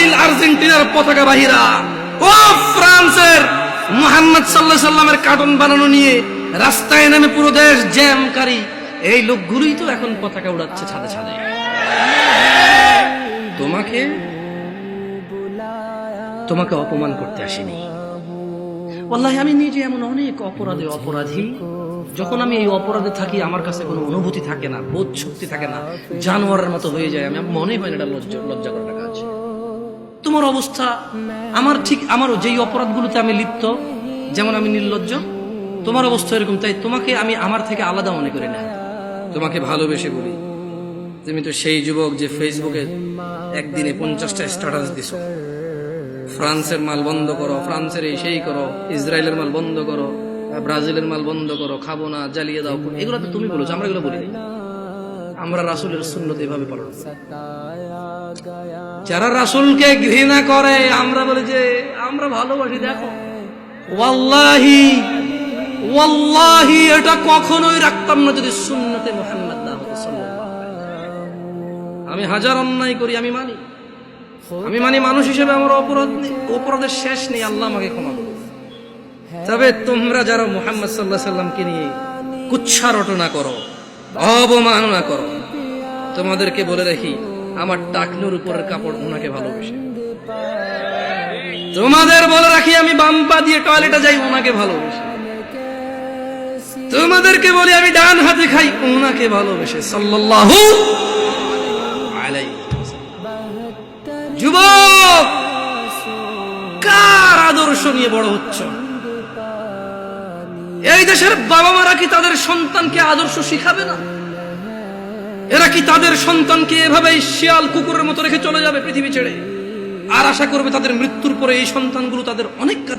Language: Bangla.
ব্রাজিল আর্জেন্টিনার পতাকা বাহিরা, ও ফ্রান্সের মুহাম্মদ সাল্লাল্লাহু আলাইহি সাল্লামের কার্টুন বানানো নিয়ে রাস্তায় নেমে পুরো দেশ জ্যামকারী এই লোকগুলোই তো এখন পতাকা উড়াচ্ছে ছাদে ছাদে। তোমাকে অপমান করতে আসিনি। ওয়াল্লাহি আমি নিজে এমন অনেক অপরাধী, যখন আমি এই অপরাধে থাকি আমার কাছে কোনো অনুভূতি থাকে না, বোধ শক্তি থাকে না, জানোয়ারের মতো হয়ে যায়। আমি মনে হয় না এটা লজ্জা করার কাজ। তোমার অবস্থা আমারও যেই অপরাধগুলোতে আমি লিপ্ত, যেমন আমি নির্লজ্জ, তোমার অবস্থা এরকম। তাই তোমাকে আমি আমার থেকে আলাদা মনে করি না, তোমাকে ভালোবেসে বলি। তুমি তো সেই যুবক যে ফেসবুকে একদিনে 50টা স্ট্যাটাস দিছো, ফ্রান্সের মাল বন্ধ করো, ফ্রান্সের এই সেই করো, ইসরায়েলের মাল বন্ধ করো, ব্রাজিলের মাল বন্ধ করো, খাবো না, জ্বালিয়ে দাও। এগুলো তো তুমি বলেছো, আমরা এগুলো বলি নাই। আমরা রাসূলের সুন্নত এভাবে পালন করি। যারা রাসূলকে ঘৃণা করে আমরা বলি যে আমরা ভালোবাসি। দেখো ওয়াল্লাহি এটা কখনোই রাখতাম না যদি সুন্নতে মুহাম্মদ না হতো সাল্লাল্লাহু আলাইহি ওয়াসাল্লাম। আমি হাজার অন্যায় করি, আমি মানি মানুষ হিসেবে আমার অপরাধের শেষ নেই, আল্লাহ আমাকে ক্ষমা করুন। তবে তোমরা যারা মুহাম্মদ সাল্লাল্লাহু আলাইহি সাল্লামকে নিয়ে কুচ্ছা রটনা করো, অবমাননা করো, তোমাদেরকে বলে রাখি আমার টাকনুর উপরের কাপড় ওনাকে ভালোবেসে। তোমাদের বলে রাখি আমি বাম পা দিয়ে টয়লেটে যাই ওনাকে ভালোবেসে। তোমাদেরকে বলি আমি ডান হাতে খাই ওনাকে ভালোবেসে সাল্লাল্লাহু আলাইহি ওয়াসাল্লাম। যুবক, কার আদর্শ নিয়ে বড় হচ্ছ? এই দেশের বাবা মারা কি তাদের সন্তানকে আদর্শ শিখাবে না? এরা কি তাদের সন্তানকে এভাবেই শিয়াল কুকুরের মতো রেখে চলে যাবে পৃথিবী ছেড়ে, আর আশা করবে তাদের মৃত্যুর পরে এই সন্তানগুলো তাদের অনেক